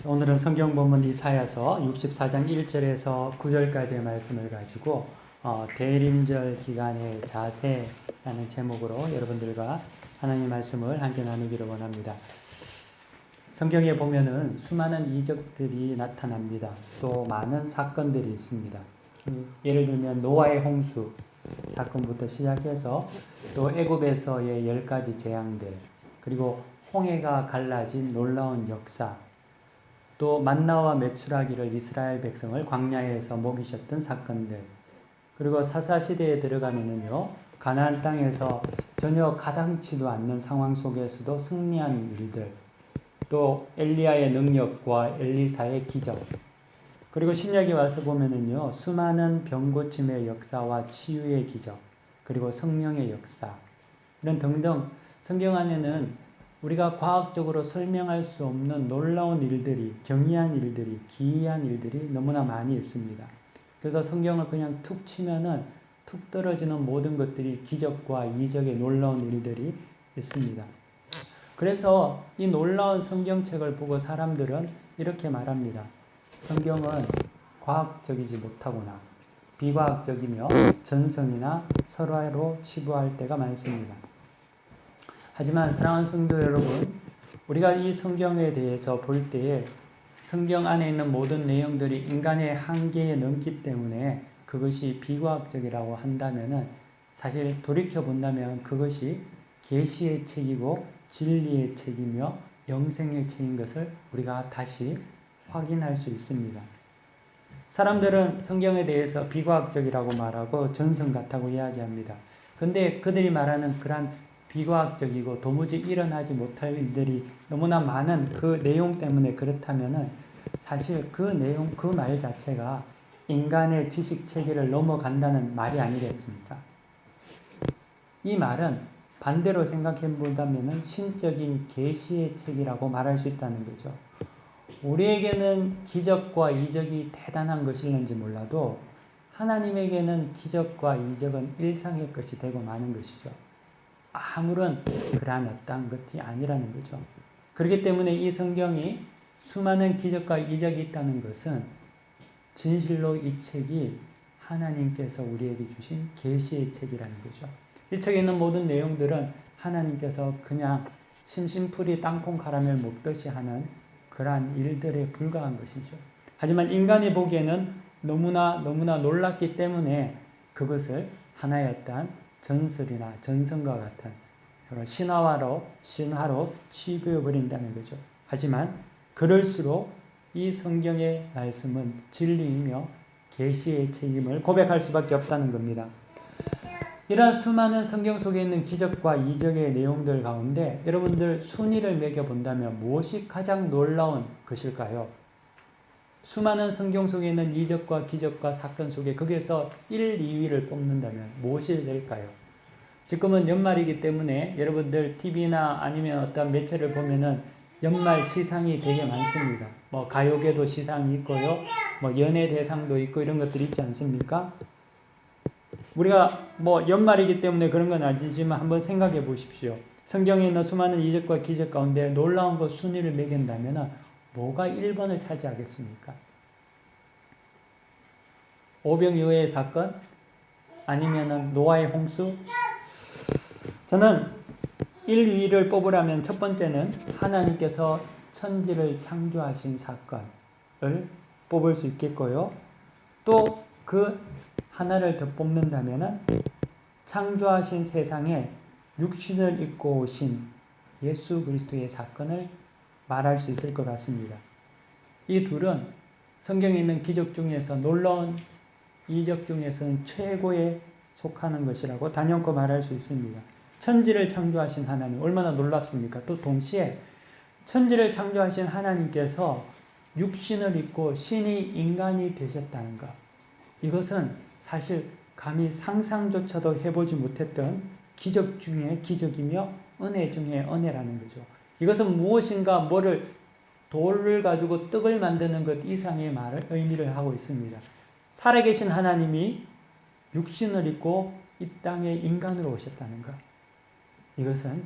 오늘은 성경 본문 이사야서 64장 1절에서 9절까지의 말씀을 가지고 대림절 기간의 자세라는 제목으로 여러분들과 하나님 말씀을 함께 나누기를 원합니다. 성경에 보면은 수많은 이적들이 나타납니다. 또 많은 사건들이 있습니다. 예를 들면 노아의 홍수 사건부터 시작해서 또 애굽에서의 10가지 재앙들, 그리고 홍해가 갈라진 놀라운 역사, 또 만나와 메추라기를 이스라엘 백성을 광야에서 먹이셨던 사건들, 그리고 사사시대에 들어가면은요, 가나안 땅에서 전혀 가당치도 않는 상황 속에서도 승리한 일들, 또 엘리야의 능력과 엘리사의 기적, 그리고 신약에 와서 보면은요, 수많은 병고침의 역사와 치유의 기적, 그리고 성령의 역사, 이런 등등 성경 안에는 우리가 과학적으로 설명할 수 없는 놀라운 일들이, 경이한 일들이, 기이한 일들이 너무나 많이 있습니다. 그래서 성경을 그냥 툭 치면은 툭 떨어지는 모든 것들이 기적과 이적의 놀라운 일들이 있습니다. 그래서 이 놀라운 성경책을 보고 사람들은 이렇게 말합니다. 성경은 과학적이지 못하구나. 비과학적이며 전성이나 설화로 치부할 때가 많습니다. 하지만 사랑하는 성도 여러분, 우리가 이 성경에 대해서 볼 때에 성경 안에 있는 모든 내용들이 인간의 한계에 넘기 때문에 그것이 비과학적이라고 한다면은 사실 돌이켜본다면 그것이 계시의 책이고 진리의 책이며 영생의 책인 것을 우리가 다시 확인할 수 있습니다. 사람들은 성경에 대해서 비과학적이라고 말하고 전성 같다고 이야기합니다. 근데 그들이 말하는 그러한 비과학적이고 도무지 일어나지 못할 일들이 너무나 많은 그 내용 때문에 그렇다면은 사실 그 내용, 그 말 자체가 인간의 지식 체계를 넘어간다는 말이 아니겠습니까? 이 말은 반대로 생각해 본다면은 신적인 계시의 책이라고 말할 수 있다는 거죠. 우리에게는 기적과 이적이 대단한 것일는지 몰라도 하나님에게는 기적과 이적은 일상의 것이 되고 마는 것이죠. 아무런 그러한 어떤 것이 아니라는 거죠. 그렇기 때문에 이 성경이 수많은 기적과 이적이 있다는 것은 진실로 이 책이 하나님께서 우리에게 주신 계시의 책이라는 거죠. 이 책에 있는 모든 내용들은 하나님께서 그냥 심심풀이 땅콩 카라멜 먹듯이 하는 그러한 일들에 불과한 것이죠. 하지만 인간이 보기에는 너무나 놀랍기 때문에 그것을 하나의 어떤 전설이나 전성과 같은 신화로 취급해버린다는 거죠. 하지만 그럴수록 이 성경의 말씀은 진리이며 계시의 책임을 고백할 수밖에 없다는 겁니다. 이러한 수많은 성경 속에 있는 기적과 이적의 내용들 가운데 여러분들 순위를 매겨본다면 무엇이 가장 놀라운 것일까요? 수많은 성경 속에 있는 이적과 기적과 사건 속에 거기에서 1, 2위를 뽑는다면 무엇이 될까요? 지금은 연말이기 때문에 여러분들 TV나 아니면 어떤 매체를 보면은 연말 시상이 되게 많습니다. 뭐 가요계도 시상이 있고요. 뭐 연예 대상도 있고 이런 것들이 있지 않습니까? 우리가 뭐 연말이기 때문에 그런 건 아니지만 한번 생각해 보십시오. 성경에 있는 수많은 이적과 기적 가운데 놀라운 것 순위를 매긴다면 뭐가 1번을 차지하겠습니까? 오병이어의 사건? 아니면 노아의 홍수? 저는 1, 2위를 뽑으라면 첫 번째는 하나님께서 천지를 창조하신 사건을 뽑을 수 있겠고요. 또 그 하나를 더 뽑는다면 창조하신 세상에 육신을 입고 오신 예수 그리스도의 사건을 말할 수 있을 것 같습니다. 이 둘은 성경에 있는 기적 중에서 놀라운 이적 중에서는 최고에 속하는 것이라고 단연코 말할 수 있습니다. 천지를 창조하신 하나님 얼마나 놀랍습니까? 또 동시에 천지를 창조하신 하나님께서 육신을 입고 신이 인간이 되셨다는 것, 이것은 사실 감히 상상조차도 해보지 못했던 기적 중에 기적이며 은혜 중에 은혜라는 거죠. 이것은 무엇인가 뭐를 돌을 가지고 떡을 만드는 것 이상의 의미를 하고 있습니다. 살아계신 하나님이 육신을 입고 이 땅에 인간으로 오셨다는 것, 이것은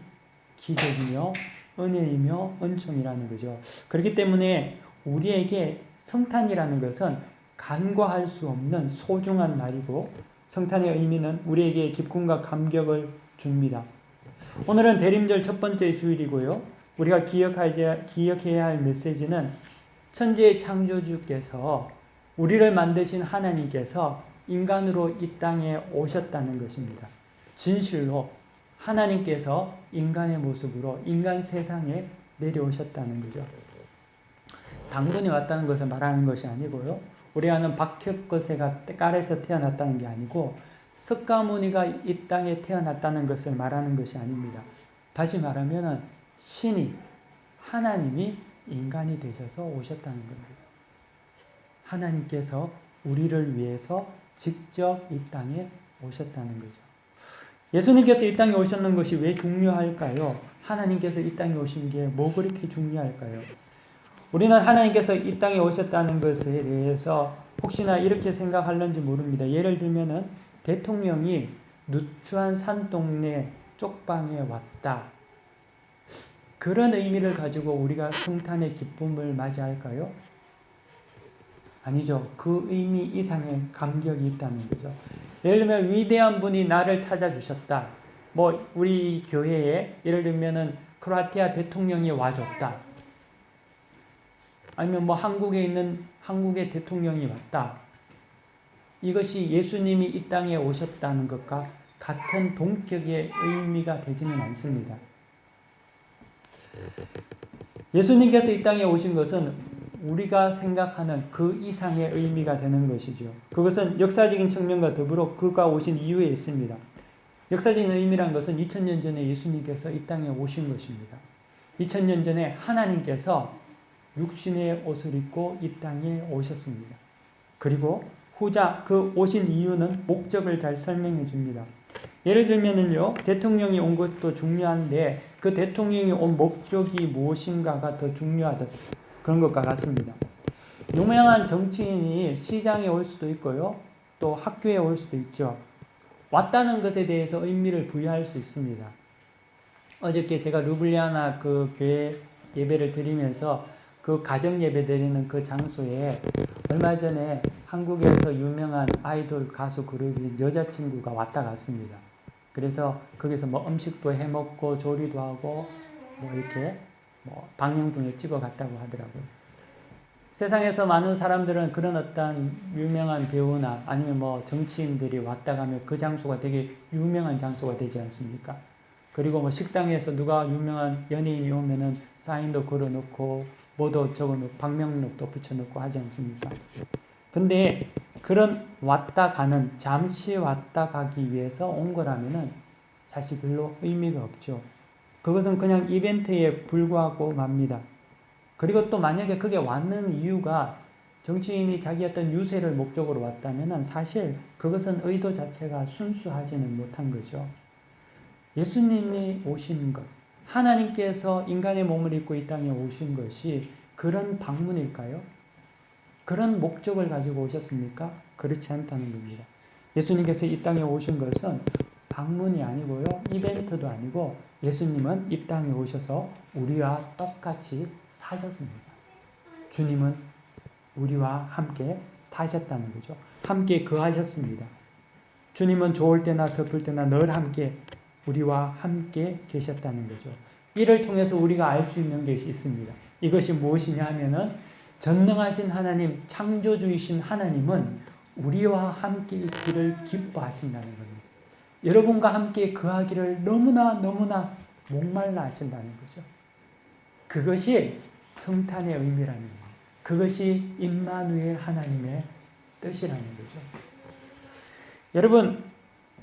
기적이며 은혜이며 은총이라는 거죠. 그렇기 때문에 우리에게 성탄이라는 것은 간과할 수 없는 소중한 날이고 성탄의 의미는 우리에게 기쁨과 감격을 줍니다. 오늘은 대림절 첫 번째 주일이고요. 우리가 기억해야 할 메시지는 천지의 창조주께서 우리를 만드신 하나님께서 인간으로 이 땅에 오셨다는 것입니다. 진실로 하나님께서 인간의 모습으로 인간 세상에 내려오셨다는 거죠. 당분이 왔다는 것을 말하는 것이 아니고요. 우리가 아는 박혁거세가 깔에서 태어났다는 게 아니고 석가모니가 이 땅에 태어났다는 것을 말하는 것이 아닙니다. 다시 말하면 신이 하나님이 인간이 되셔서 오셨다는 겁니다. 하나님께서 우리를 위해서 직접 이 땅에 오셨다는 거죠. 예수님께서 이 땅에 오셨는 것이 왜 중요할까요? 하나님께서 이 땅에 오신 게 뭐 그렇게 중요할까요? 우리는 하나님께서 이 땅에 오셨다는 것에 대해서 혹시나 이렇게 생각할는지 모릅니다. 예를 들면은 대통령이 누추한 산동네 쪽방에 왔다. 그런 의미를 가지고 우리가 성탄의 기쁨을 맞이할까요? 아니죠. 그 의미 이상의 감격이 있다는 거죠. 예를 들면 위대한 분이 나를 찾아주셨다. 뭐 우리 교회에 예를 들면은 크로아티아 대통령이 와줬다. 아니면 뭐 한국에 있는 한국의 대통령이 왔다. 이것이 예수님이 이 땅에 오셨다는 것과 같은 동격의 의미가 되지는 않습니다. 예수님께서 이 땅에 오신 것은 우리가 생각하는 그 이상의 의미가 되는 것이죠. 그것은 역사적인 측면과 더불어 그가 오신 이유에 있습니다. 역사적인 의미란 것은 2000년 전에 예수님께서 이 땅에 오신 것입니다. 2000년 전에 하나님께서 육신의 옷을 입고 이 땅에 오셨습니다. 그리고 후자 그 오신 이유는 목적을 잘 설명해 줍니다. 예를 들면은요, 대통령이 온 것도 중요한데 그 대통령이 온 목적이 무엇인가가 더 중요하다. 그런 것과 같습니다. 유명한 정치인이 시장에 올 수도 있고요, 또 학교에 올 수도 있죠. 왔다는 것에 대해서 의미를 부여할 수 있습니다. 어저께 제가 르블리아나 그 교회 예배를 드리면서 그 가정 예배 드리는 그 장소에 얼마 전에 한국에서 유명한 아이돌 가수 그룹인 여자친구가 왔다 갔습니다. 그래서 거기서 뭐 음식도 해 먹고 조리도 하고 뭐 이렇게 뭐 방영등을 찍어 갔다고 하더라고요. 세상에서 많은 사람들은 그런 어떤 유명한 배우나 아니면 뭐 정치인들이 왔다 가면 그 장소가 되게 유명한 장소가 되지 않습니까? 그리고 뭐 식당에서 누가 유명한 연예인이 오면은 사인도 걸어놓고 뭐도 적어놓고 방명록도 붙여놓고 하지 않습니까? 근데 그런 왔다 가는, 잠시 왔다 가기 위해서 온 거라면은 사실 별로 의미가 없죠. 그것은 그냥 이벤트에 불과하고 맙니다. 그리고 또 만약에 그게 왔는 이유가 정치인이 자기 어떤 유세를 목적으로 왔다면은 사실 그것은 의도 자체가 순수하지는 못한 거죠. 예수님이 오신 것, 하나님께서 인간의 몸을 입고 이 땅에 오신 것이 그런 방문일까요? 그런 목적을 가지고 오셨습니까? 그렇지 않다는 겁니다. 예수님께서 이 땅에 오신 것은 방문이 아니고요, 이벤트도 아니고 예수님은 이 땅에 오셔서 우리와 똑같이 사셨습니다. 주님은 우리와 함께 사셨다는 거죠. 함께 거하셨습니다. 주님은 좋을 때나 슬플 때나 늘 함께 우리와 함께 계셨다는 거죠. 이를 통해서 우리가 알 수 있는 것이 있습니다. 이것이 무엇이냐 하면은 전능하신 하나님, 창조주이신 하나님은 우리와 함께 있기를 기뻐하신다는 겁니다. 여러분과 함께 거하기를 너무나 목말라 하신다는 거죠. 그것이 성탄의 의미라는 거예요. 그것이 임마누엘 하나님의 뜻이라는 거죠. 여러분,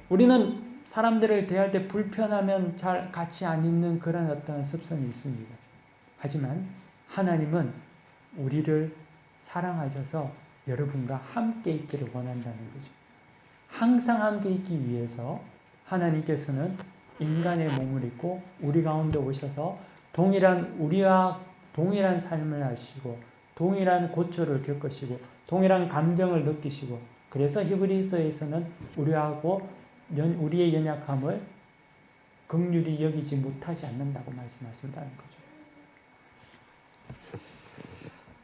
우리는 사람들을 대할 때 불편하면 잘 같이 안 있는 그런 어떤 습성이 있습니다. 하지만 하나님은 우리를 사랑하셔서 여러분과 함께 있기를 원한다는 거죠. 항상 함께 있기 위해서 하나님께서는 인간의 몸을 입고 우리 가운데 오셔서 우리와 동일한 삶을 하시고 동일한 고초를 겪으시고 동일한 감정을 느끼시고 그래서 히브리서에서는 우리의 연약함을 긍휼히 여기지 못하지 않는다고 말씀하신다는 거죠.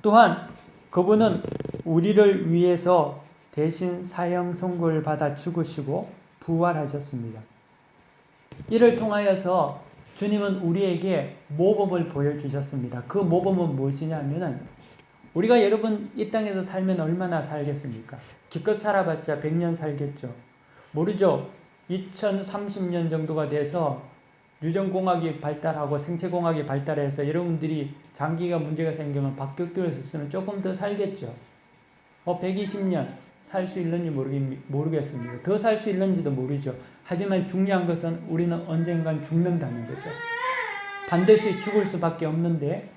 또한 그분은 우리를 위해서 대신 사형 선고를 받아 죽으시고 부활하셨습니다. 이를 통하여서 주님은 우리에게 모범을 보여주셨습니다. 그 모범은 무엇이냐면은 우리가 여러분 이 땅에서 살면 얼마나 살겠습니까? 기껏 살아봤자 100년 살겠죠. 모르죠. 2030년 정도가 돼서 유전공학이 발달하고 생체공학이 발달해서 여러분들이 장기가 문제가 생기면 박격도에서 조금 더 살겠죠. 120년 살 수 있는지 모르겠습니다. 더 살 수 있는지도 모르죠. 하지만 중요한 것은 우리는 언젠간 죽는다는 거죠. 반드시 죽을 수밖에 없는데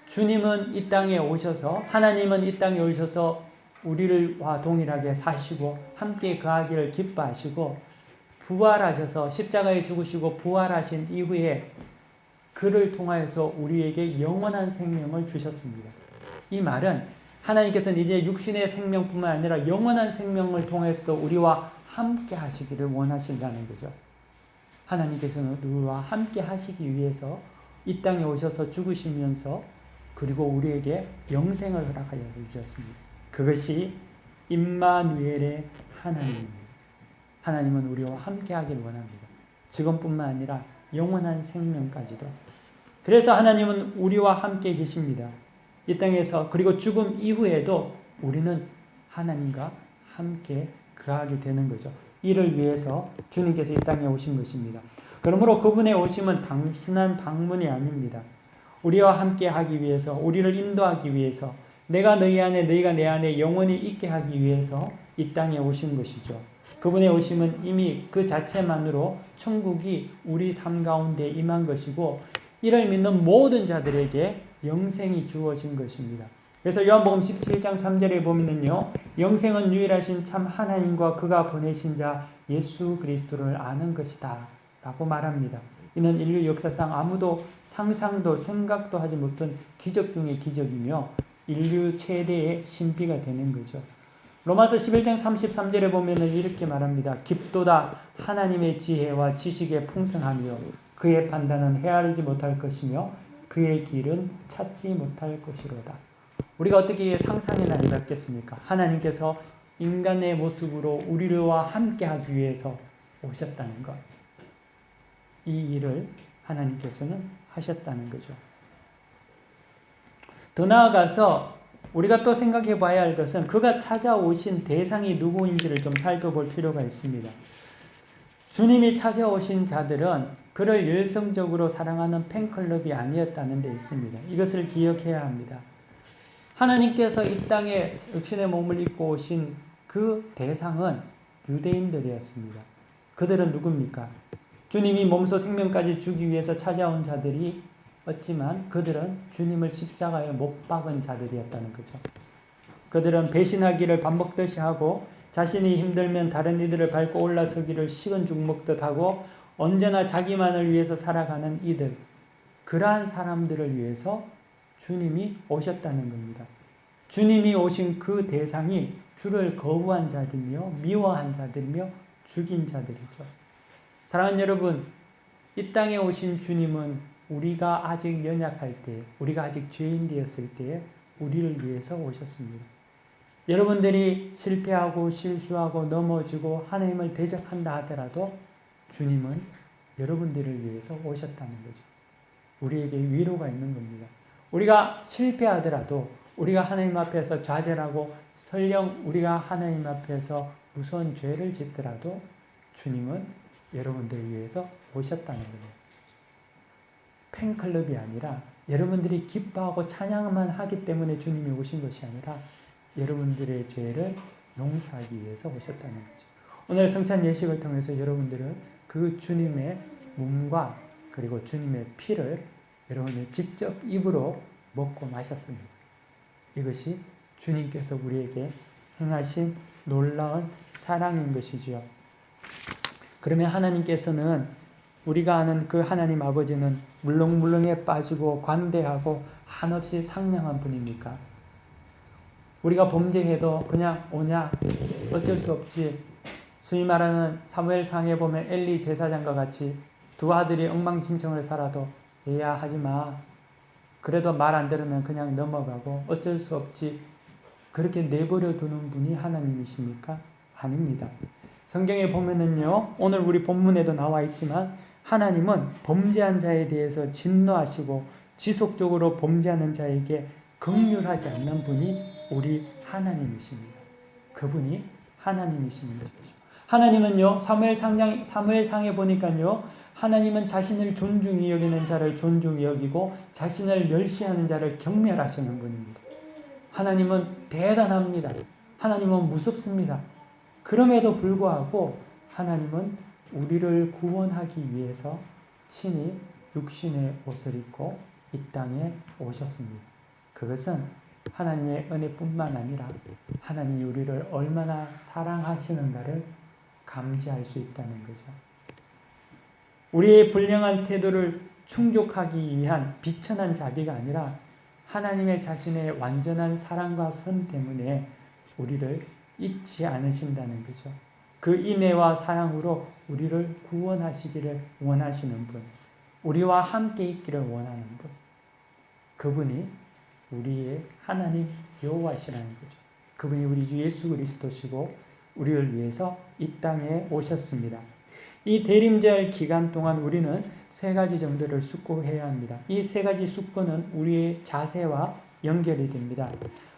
주님은 이 땅에 오셔서 하나님은 이 땅에 오셔서 우리와 동일하게 사시고 함께 거하기를 기뻐하시고 부활하셔서 십자가에 죽으시고 부활하신 이후에 그를 통하여서 우리에게 영원한 생명을 주셨습니다. 이 말은 하나님께서는 이제 육신의 생명뿐만 아니라 영원한 생명을 통해서도 우리와 함께 하시기를 원하신다는 거죠. 하나님께서는 우리와 함께 하시기 위해서 이 땅에 오셔서 죽으시면서 그리고 우리에게 영생을 허락하여 주셨습니다. 그것이 임마누엘의 하나님입니다. 하나님은 우리와 함께 하기를 원합니다. 지금뿐만 아니라 영원한 생명까지도. 그래서 하나님은 우리와 함께 계십니다. 이 땅에서 그리고 죽음 이후에도 우리는 하나님과 함께 거하게 되는 거죠. 이를 위해서 주님께서 이 땅에 오신 것입니다. 그러므로 그분의 오심은 단순한 방문이 아닙니다. 우리와 함께 하기 위해서, 우리를 인도하기 위해서, 내가 너희 안에 너희가 내 안에 영원히 있게 하기 위해서 이 땅에 오신 것이죠. 그분의 오심은 이미 그 자체만으로 천국이 우리 삶 가운데 임한 것이고 이를 믿는 모든 자들에게 영생이 주어진 것입니다. 그래서 요한복음 17장 3절에 보면요, 영생은 유일하신 참 하나님과 그가 보내신 자 예수 그리스도를 아는 것이다 라고 말합니다. 이는 인류 역사상 아무도 상상도 생각도 하지 못한 기적 중의 기적이며 인류 최대의 신비가 되는 거죠. 로마서 11장 33절에 보면은 이렇게 말합니다. 깊도다 하나님의 지혜와 지식의 풍성하며 그의 판단은 헤아리지 못할 것이며 그의 길은 찾지 못할 것이로다. 우리가 어떻게 상상의 날이 닿겠습니까? 하나님께서 인간의 모습으로 우리와 함께 하기 위해서 오셨다는 것. 이 일을 하나님께서는 하셨다는 거죠. 더 나아가서 우리가 또 생각해 봐야 할 것은 그가 찾아오신 대상이 누구인지를 좀 살펴볼 필요가 있습니다. 주님이 찾아오신 자들은 그를 열성적으로 사랑하는 팬클럽이 아니었다는 데 있습니다. 이것을 기억해야 합니다. 하나님께서 이 땅에 육신의 몸을 입고 오신 그 대상은 유대인들이었습니다. 그들은 누굽니까? 주님이 몸소 생명까지 주기 위해서 찾아온 자들이 었지만 그들은 주님을 십자가에 못 박은 자들이었다는 거죠. 그들은 배신하기를 밥 먹듯이 하고 자신이 힘들면 다른 이들을 밟고 올라서기를 식은 죽 먹듯 하고 언제나 자기만을 위해서 살아가는 이들, 그러한 사람들을 위해서 주님이 오셨다는 겁니다. 주님이 오신 그 대상이 주를 거부한 자들이며 미워한 자들이며 죽인 자들이죠. 사랑하는 여러분, 이 땅에 오신 주님은 우리가 아직 연약할 때, 우리가 아직 죄인 되었을 때에 우리를 위해서 오셨습니다. 여러분들이 실패하고 실수하고 넘어지고 하나님을 대적한다 하더라도 주님은 여러분들을 위해서 오셨다는 거죠. 우리에게 위로가 있는 겁니다. 우리가 실패하더라도 우리가 하나님 앞에서 좌절하고 설령 우리가 하나님 앞에서 무서운 죄를 짓더라도 주님은 여러분들을 위해서 오셨다는 거예요. 팬클럽이 아니라 여러분들이 기뻐하고 찬양만 하기 때문에 주님이 오신 것이 아니라 여러분들의 죄를 용서하기 위해서 오셨다는 거죠. 오늘 성찬 예식을 통해서 여러분들은 그 주님의 몸과 그리고 주님의 피를 여러분이 직접 입으로 먹고 마셨습니다. 이것이 주님께서 우리에게 행하신 놀라운 사랑인 것이죠. 그러면 하나님께서는 우리가 아는 그 하나님 아버지는 물렁물렁에 빠지고 관대하고 한없이 상냥한 분입니까? 우리가 범죄해도 그냥 오냐? 어쩔 수 없지. 소위 말하는 사무엘상에 보면 엘리 제사장과 같이 두 아들이 엉망진창을 살아도 얘야 하지 마. 그래도 말 안 들으면 그냥 넘어가고 어쩔 수 없지 그렇게 내버려 두는 분이 하나님이십니까? 아닙니다. 성경에 보면은요, 오늘 우리 본문에도 나와 있지만 하나님은 범죄한 자에 대해서 진노하시고 지속적으로 범죄하는 자에게 긍휼하지 않는 분이 우리 하나님이십니다. 그분이 하나님이십니다. 하나님은요, 사무엘상에 보니까요, 하나님은 자신을 존중히 여기는 자를 존중히 여기고 자신을 멸시하는 자를 경멸하시는 분입니다. 하나님은 대단합니다. 하나님은 무섭습니다. 그럼에도 불구하고 하나님은 우리를 구원하기 위해서 친히 육신의 옷을 입고 이 땅에 오셨습니다. 그것은 하나님의 은혜뿐만 아니라 하나님이 우리를 얼마나 사랑하시는가를 감지할 수 있다는 거죠. 우리의 불량한 태도를 충족하기 위한 비천한 자비가 아니라 하나님의 자신의 완전한 사랑과 선 때문에 우리를 잊지 않으신다는 거죠. 그 인애와 사랑으로 우리를 구원하시기를 원하시는 분, 우리와 함께 있기를 원하는 분, 그분이 우리의 하나님 여호와시라는 거죠. 그분이 우리 주 예수 그리스도시고 우리를 위해서 이 땅에 오셨습니다. 이 대림절 기간 동안 우리는 세 가지 정도를 숙고해야 합니다. 이 세 가지 숙고는 우리의 자세와 연결이 됩니다.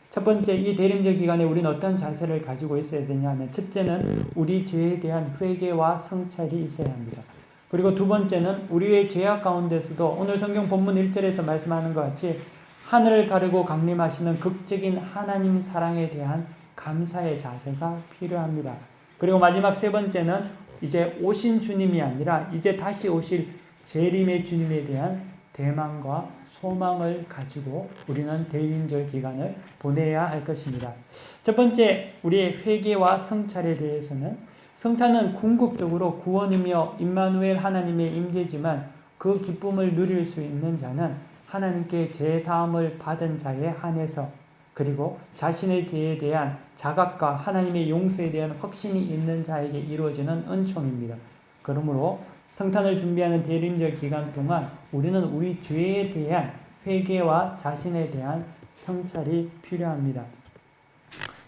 첫 번째, 이 대림절 기간에 우리는 어떤 자세를 가지고 있어야 되냐면, 첫째는 우리 죄에 대한 회개와 성찰이 있어야 합니다. 그리고 두 번째는 우리의 죄악 가운데서도 오늘 성경 본문 1절에서 말씀하는 것 같이 하늘을 가르고 강림하시는 극적인 하나님 사랑에 대한 감사의 자세가 필요합니다. 그리고 마지막 세 번째는 이제 오신 주님이 아니라 이제 다시 오실 재림의 주님에 대한 대망과 소망을 가지고 우리는 대림절 기간을 보내야 할 것입니다. 첫 번째, 우리의 회개와 성찰에 대해서는 성탄은 궁극적으로 구원이며 임마누엘 하나님의 임재지만 그 기쁨을 누릴 수 있는 자는 하나님께 제사함을 받은 자에 한해서 그리고 자신의 죄에 대한 자각과 하나님의 용서에 대한 확신이 있는 자에게 이루어지는 은총입니다. 그러므로 성탄을 준비하는 대림절 기간 동안 우리는 우리 죄에 대한 회개와 자신에 대한 성찰이 필요합니다.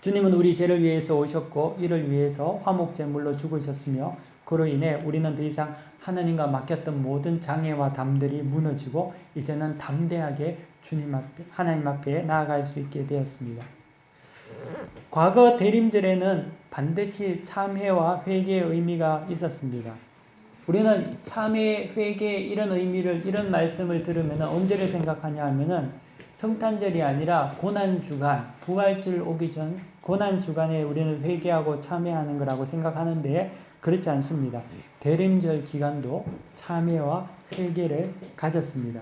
주님은 우리 죄를 위해서 오셨고 이를 위해서 화목제물로 죽으셨으며 그로 인해 우리는 더 이상 하나님과 맡겼던 모든 장애와 담들이 무너지고 이제는 담대하게 주님 앞에, 하나님 앞에 나아갈 수 있게 되었습니다. 과거 대림절에는 반드시 참회와 회개의 의미가 있었습니다. 우리는 참회, 회개 이런 의미를, 이런 말씀을 들으면 언제를 생각하냐 하면은 성탄절이 아니라 고난주간, 부활절 오기 전 고난주간에 우리는 회개하고 참회하는 거라고 생각하는데 그렇지 않습니다. 대림절 기간도 참회와 회개를 가졌습니다.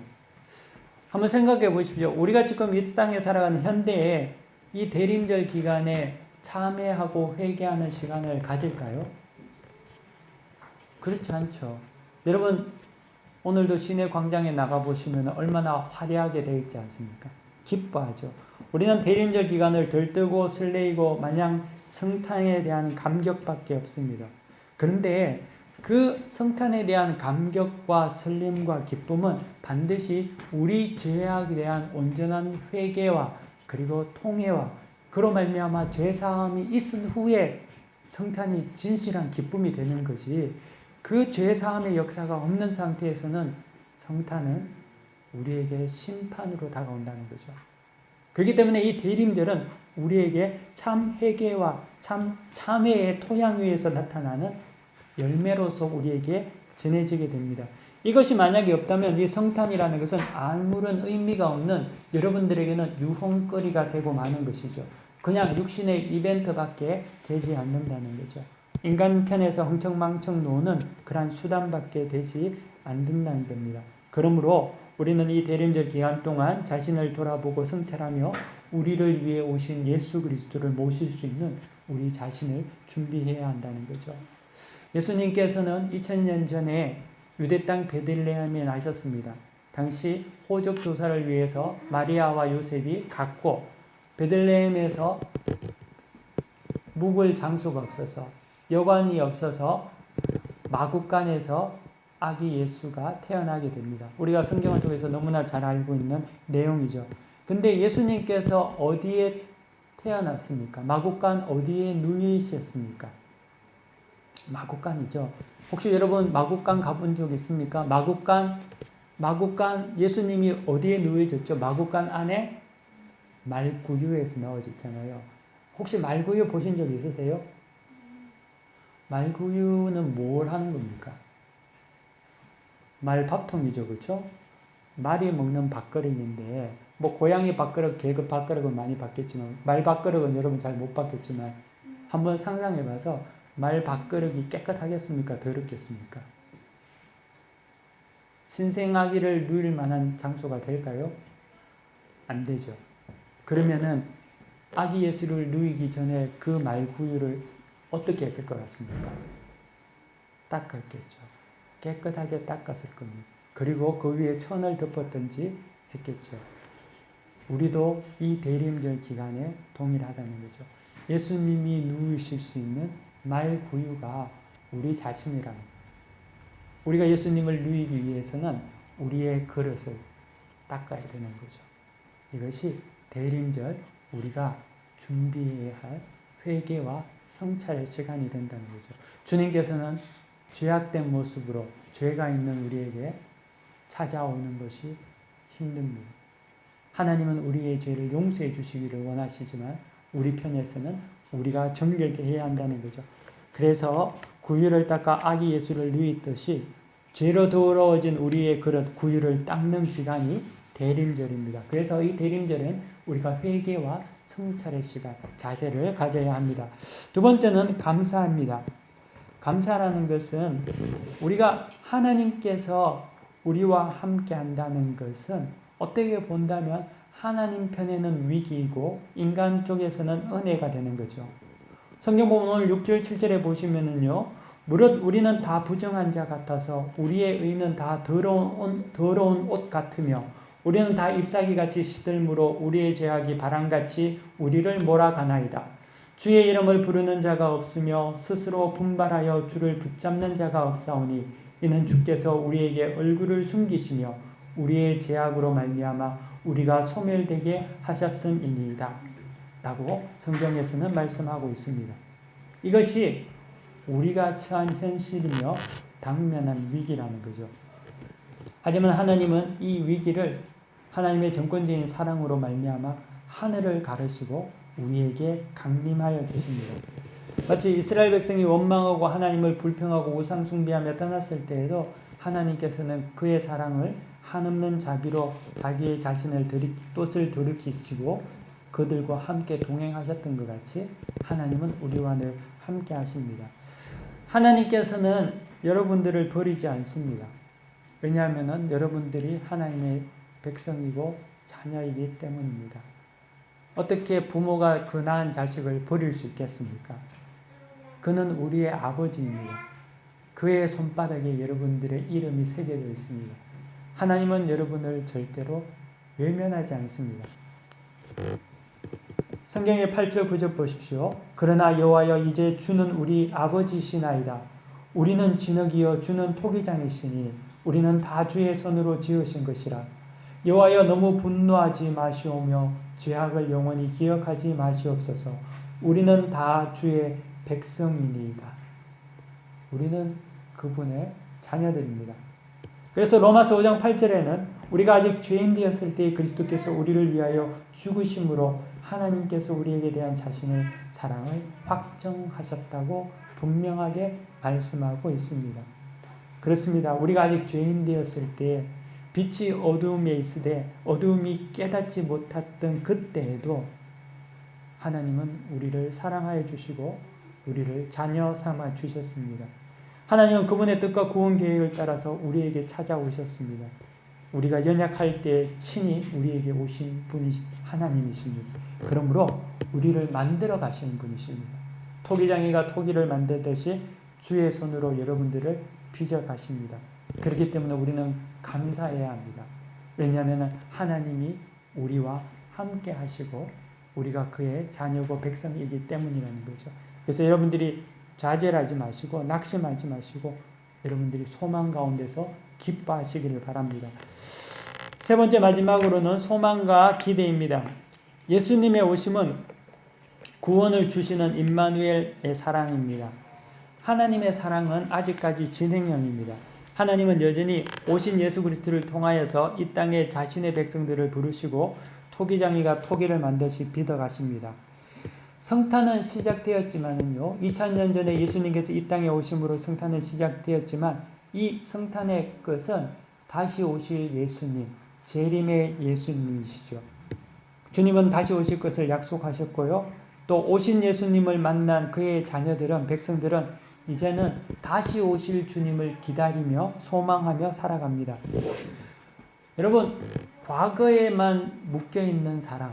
한번 생각해 보십시오. 우리가 지금 이 땅에 살아가는 현대에 이 대림절 기간에 참회하고 회개하는 시간을 가질까요? 그렇지 않죠. 여러분, 오늘도 시내 광장에 나가보시면 얼마나 화려하게 되어 있지 않습니까? 기뻐하죠. 우리는 대림절 기간을 들뜨고 설레이고 마냥 성탄에 대한 감격밖에 없습니다. 그런데 그 성탄에 대한 감격과 설렘과 기쁨은 반드시 우리 죄악에 대한 온전한 회개와 그리고 통회와 그로 말미암아 죄사함이 있은 후에 성탄이 진실한 기쁨이 되는 것이 그 죄사함의 역사가 없는 상태에서는 성탄은 우리에게 심판으로 다가온다는 거죠. 그렇기 때문에 이 대림절은 우리에게 참 회개와 참 참회의 토양 위에서 나타나는 열매로서 우리에게 전해지게 됩니다. 이것이 만약에 없다면 이 성탄이라는 것은 아무런 의미가 없는 여러분들에게는 유흥거리가 되고 마는 것이죠. 그냥 육신의 이벤트밖에 되지 않는다는 거죠. 인간 편에서 흥청망청 노는 그러한 수단밖에 되지 않는다는 겁니다. 그러므로 우리는 이 대림절 기간 동안 자신을 돌아보고 성찰하며 우리를 위해 오신 예수 그리스도를 모실 수 있는 우리 자신을 준비해야 한다는 거죠. 예수님께서는 2000년 전에 유대 땅 베들레헴에 나셨습니다. 당시 호적 조사를 위해서 마리아와 요셉이 갔고 베들레헴에서 묵을 장소가 없어서 여관이 없어서 마국간에서 아기 예수가 태어나게 됩니다. 우리가 성경을 통해서 너무나 잘 알고 있는 내용이죠. 근데 예수님께서 어디에 태어났습니까? 마구간 어디에 누이셨습니까? 마구간이죠. 혹시 여러분 마구간 가본 적 있습니까? 마구간 예수님이 어디에 누워졌죠? 마구간 안에 말구유에서 넣어졌잖아요. 혹시 말구유 보신 적 있으세요? 말구유는 뭘 하는 겁니까? 말 밥통이죠, 그렇죠? 말이 먹는 밥그릇인데 뭐 고양이 밥그릇, 개그 밥그릇은 많이 봤겠지만 말 밥그릇은 여러분 잘 못 봤겠지만 한번 상상해봐서 말 밥그릇이 깨끗하겠습니까? 더럽겠습니까? 신생아기를 누일 만한 장소가 될까요? 안 되죠. 그러면은 아기 예수를 누이기 전에 그 말구유를 어떻게 했을 것 같습니까? 닦았겠죠. 깨끗하게 닦았을 겁니다. 그리고 그 위에 천을 덮었든지 했겠죠. 우리도 이 대림절 기간에 동일하다는 거죠. 예수님이 누우실 수 있는 말구유가 우리 자신이랍니다. 우리가 예수님을 누이기 위해서는 우리의 그릇을 닦아야 되는 거죠. 이것이 대림절 우리가 준비해야 할 회개와 성찰의 시간이 된다는 거죠. 주님께서는 죄악된 모습으로 죄가 있는 우리에게 찾아오는 것이 힘듭니다. 하나님은 우리의 죄를 용서해 주시기를 원하시지만 우리 편에서는 우리가 정결케 해야 한다는 거죠. 그래서 구유를 닦아 아기 예수를 누이듯이 죄로 더러워진 우리의 그릇 구유를 닦는 기간이 대림절입니다. 그래서 이 대림절엔 우리가 회개와 성찰의 시간, 자세를 가져야 합니다. 두 번째는 감사합니다. 감사라는 것은 우리가 하나님께서 우리와 함께 한다는 것은 어떻게 본다면 하나님 편에는 위기이고 인간 쪽에서는 은혜가 되는 거죠. 성경 보면 오늘 6절 7절에 보시면은요. 무릇 우리는 다 부정한 자 같아서 우리의 의는 다 더러운 옷 같으며 우리는 다 잎사귀같이 시들므로 우리의 죄악이 바람같이 우리를 몰아가나이다. 주의 이름을 부르는 자가 없으며 스스로 분발하여 주를 붙잡는 자가 없사오니 이는 주께서 우리에게 얼굴을 숨기시며 우리의 죄악으로 말미암아 우리가 소멸되게 하셨음이니이다. 라고 성경에서는 말씀하고 있습니다. 이것이 우리가 처한 현실이며 당면한 위기라는 거죠. 하지만 하나님은 이 위기를 하나님의 정권적인 사랑으로 말미암아 하늘을 가르시고 우리에게 강림하여 주십니다. 마치 이스라엘 백성이 원망하고 하나님을 불평하고 우상 숭배하며 떠났을 때에도 하나님께서는 그의 사랑을 한없는 자비로 자기의 자신을 뜻을 돌이키시고 그들과 함께 동행하셨던 것 같이 하나님은 우리와 늘 함께 하십니다. 하나님께서는 여러분들을 버리지 않습니다. 왜냐하면 여러분들이 하나님의 백성이고 자녀이기 때문입니다. 어떻게 부모가 그 낳은 자식을 버릴 수 있겠습니까? 그는 우리의 아버지입니다. 그의 손바닥에 여러분들의 이름이 새겨져 있습니다. 하나님은 여러분을 절대로 외면하지 않습니다. 성경의 8절 9절 보십시오. 그러나 여호와여 이제 주는 우리 아버지시나이다. 우리는 진흙이요 주는 토기장이시니 우리는 다 주의 손으로 지으신 것이라. 여호와여 너무 분노하지 마시오며 죄악을 영원히 기억하지 마시옵소서. 우리는 다 주의 백성이니이다. 우리는 그분의 자녀들입니다. 그래서 로마서 5장 8절에는 우리가 아직 죄인 되었을 때 그리스도께서 우리를 위하여 죽으심으로 하나님께서 우리에게 대한 자신의 사랑을 확정하셨다고 분명하게 말씀하고 있습니다. 그렇습니다. 우리가 아직 죄인 되었을 때 빛이 어두움에 있으되 어두움이 깨닫지 못했던 그때에도 하나님은 우리를 사랑하여 주시고 우리를 자녀 삼아 주셨습니다. 하나님은 그분의 뜻과 구원 계획을 따라서 우리에게 찾아오셨습니다. 우리가 연약할 때 친히 우리에게 오신 분이 하나님이십니다. 그러므로 우리를 만들어 가시는 분이십니다. 토기장이가 토기를 만들듯이 주의 손으로 여러분들을 빚어 가십니다. 그렇기 때문에 우리는 감사해야 합니다. 왜냐하면 하나님이 우리와 함께 하시고 우리가 그의 자녀고 백성이기 때문이라는 거죠. 그래서 여러분들이 좌절하지 마시고 낙심하지 마시고 여러분들이 소망 가운데서 기뻐하시기를 바랍니다. 세 번째 마지막으로는 소망과 기대입니다. 예수님의 오심은 구원을 주시는 임마누엘의 사랑입니다. 하나님의 사랑은 아직까지 진행형입니다. 하나님은 여전히 오신 예수 그리스도를 통하여서 이 땅에 자신의 백성들을 부르시고 토기장이가 토기를 만드시 빚어가십니다. 성탄은 시작되었지만요, 2000년 전에 예수님께서 이 땅에 오심으로 성탄은 시작되었지만 이 성탄의 것은 다시 오실 예수님, 재림의 예수님이시죠. 주님은 다시 오실 것을 약속하셨고요, 또 오신 예수님을 만난 그의 자녀들은, 백성들은 이제는 다시 오실 주님을 기다리며 소망하며 살아갑니다. 여러분, 과거에만 묶여있는 사람,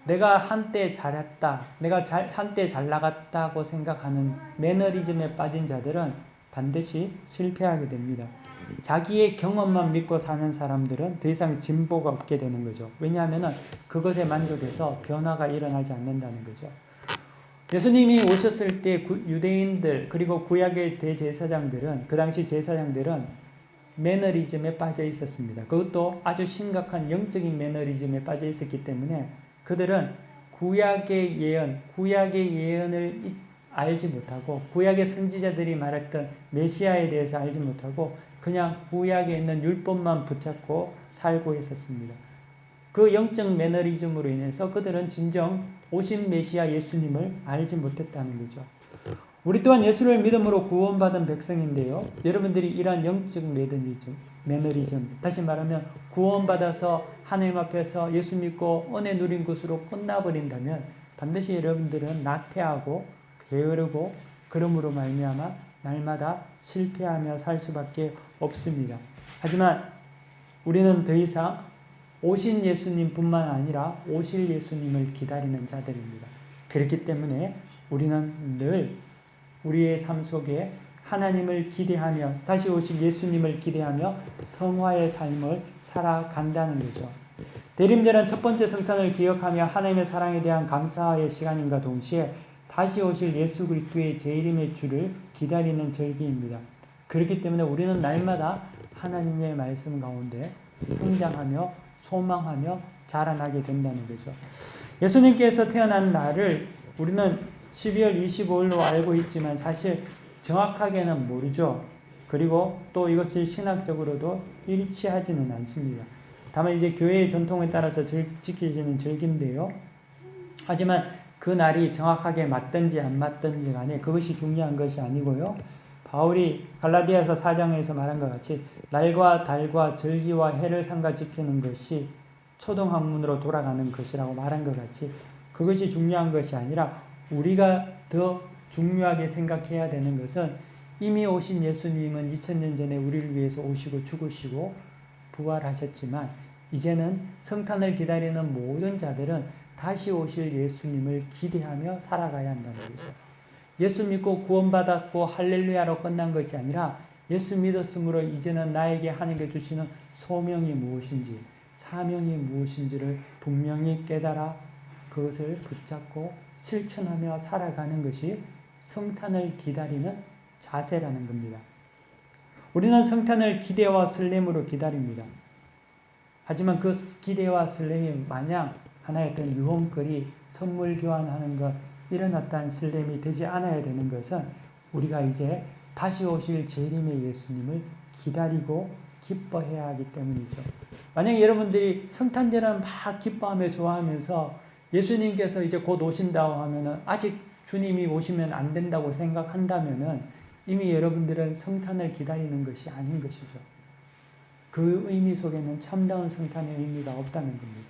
내가 한때 잘했다, 내가 한때 잘 나갔다고 생각하는 매너리즘에 빠진 자들은 반드시 실패하게 됩니다. 자기의 경험만 믿고 사는 사람들은 더 이상 진보가 없게 되는 거죠. 왜냐하면 그것에 만족해서 변화가 일어나지 않는다는 거죠. 예수님이 오셨을 때 유대인들 그리고 구약의 대제사장들은, 그 당시 제사장들은 매너리즘에 빠져 있었습니다. 그것도 아주 심각한 영적인 매너리즘에 빠져 있었기 때문에 그들은 구약의 예언을 알지 못하고, 구약의 선지자들이 말했던 메시아에 대해서 알지 못하고 그냥 구약에 있는 율법만 붙잡고 살고 있었습니다. 그 영적 매너리즘으로 인해서 그들은 진정 오신 메시아 예수님을 알지 못했다는 거죠. 우리 또한 예수를 믿음으로 구원받은 백성인데요, 여러분들이 이러한 영적 매너리즘, 다시 말하면 구원받아서 하나님 앞에서 예수 믿고 은혜 누린 것으로 끝나버린다면 반드시 여러분들은 나태하고 게으르고 그러므로 말미암아 날마다 실패하며 살 수밖에 없습니다. 하지만 우리는 더 이상 오신 예수님뿐만 아니라 오실 예수님을 기다리는 자들입니다. 그렇기 때문에 우리는 늘 우리의 삶 속에 하나님을 기대하며, 다시 오실 예수님을 기대하며 성화의 삶을 살아간다는 거죠. 대림절은 첫 번째 성탄을 기억하며 하나님의 사랑에 대한 감사의 시간인가 동시에 다시 오실 예수 그리스도의 재림의 주를 기다리는 절기입니다. 그렇기 때문에 우리는 날마다 하나님의 말씀 가운데 성장하며 소망하며 자라나게 된다는 거죠. 예수님께서 태어난 날을 우리는 12월 25일로 알고 있지만 사실 정확하게는 모르죠. 그리고 또 이것을 신학적으로도 일치하지는 않습니다. 다만 이제 교회의 전통에 따라서 지켜지는 절기인데요. 하지만 그 날이 정확하게 맞든지 안 맞든지 간에 그것이 중요한 것이 아니고요. 바울이 갈라디아서 4장에서 말한 것 같이 날과 달과 절기와 해를 삼가 지키는 것이 초등학문으로 돌아가는 것이라고 말한 것 같이 그것이 중요한 것이 아니라 우리가 더 중요하게 생각해야 되는 것은 이미 오신 예수님은 2000년 전에 우리를 위해서 오시고 죽으시고 부활하셨지만 이제는 성탄을 기다리는 모든 자들은 다시 오실 예수님을 기대하며 살아가야 한다는 거죠. 예수 믿고 구원받았고 할렐루야로 끝난 것이 아니라 예수 믿었으므로 이제는 나에게 하나님께 주시는 소명이 무엇인지, 사명이 무엇인지를 분명히 깨달아 그것을 붙잡고 실천하며 살아가는 것이 성탄을 기다리는 자세라는 겁니다. 우리는 성탄을 기대와 설렘으로 기다립니다. 하지만 그 기대와 설렘이 마냥 하나의 어떤 유흥거리, 선물 교환하는 것, 이런 어떤 설렘이 되지 않아야 되는 것은 우리가 이제 다시 오실 재림의 예수님을 기다리고 기뻐해야 하기 때문이죠. 만약에 여러분들이 성탄절을 막 기뻐하며 좋아하면서 예수님께서 이제 곧 오신다고 하면은 아직 주님이 오시면 안 된다고 생각한다면은 이미 여러분들은 성탄을 기다리는 것이 아닌 것이죠. 그 의미 속에는 참다운 성탄의 의미가 없다는 겁니다.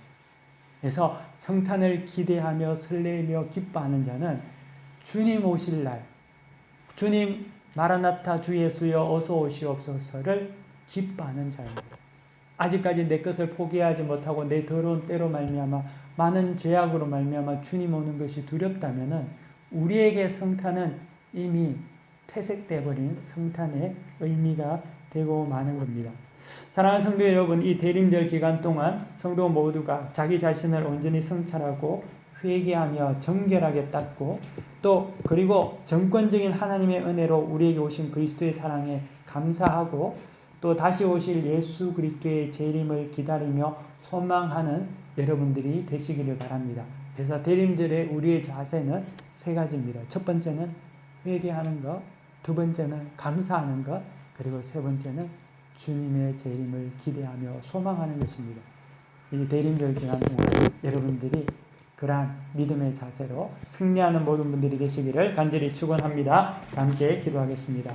그래서 성탄을 기대하며 설레며 기뻐하는 자는 주님 오실 날, 주님 마라나타 주 예수여 어서 오시옵소서를 기뻐하는 자입니다. 아직까지 내 것을 포기하지 못하고 내 더러운 때로 말미암아 많은 죄악으로 말미암아 주님 오는 것이 두렵다면은 우리에게 성탄은 이미 퇴색돼 버린 성탄의 의미가 되고 마는 겁니다. 사랑하는 성도 여러분, 이 대림절 기간 동안 성도 모두가 자기 자신을 온전히 성찰하고 회개하며 정결하게 닦고 또 그리고 정권적인 하나님의 은혜로 우리에게 오신 그리스도의 사랑에 감사하고 또 다시 오실 예수 그리스도의 재림을 기다리며 소망하는 여러분들이 되시기를 바랍니다. 그래서 대림절에 우리의 자세는 세 가지입니다. 첫 번째는 회개하는 것, 두 번째는 감사하는 것, 그리고 세 번째는 주님의 재림을 기대하며 소망하는 것입니다. 이 대림절 기간 동안 여러분들이 그러한 믿음의 자세로 승리하는 모든 분들이 되시기를 간절히 축원합니다. 함께 기도하겠습니다.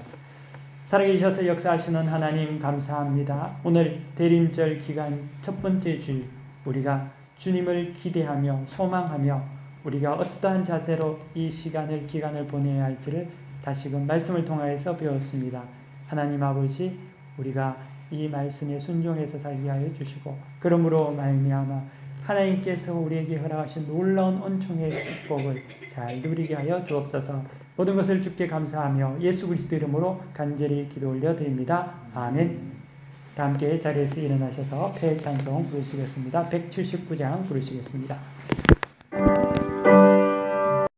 살아계셔서 역사하시는 하나님 감사합니다. 오늘 대림절 기간 첫 번째 주 우리가 주님을 기대하며 소망하며 우리가 어떠한 자세로 이 기간을 보내야 할지를 다시금 말씀을 통하여서 배웠습니다. 하나님 아버지, 우리가 이 말씀에 순종해서 살게 하여 주시고 그러므로 말미암아 하나님께서 우리에게 허락하신 놀라운恩총의 축복을 잘 누리게 하여 주옵소서. 모든 것을 주께 감사하며 예수 그리스도 이름으로 간절히 기도 올려드립니다. 아멘. 다 함께 자리에서 일어나셔서 폐 찬송 부르시겠습니다. 179장 부르시겠습니다.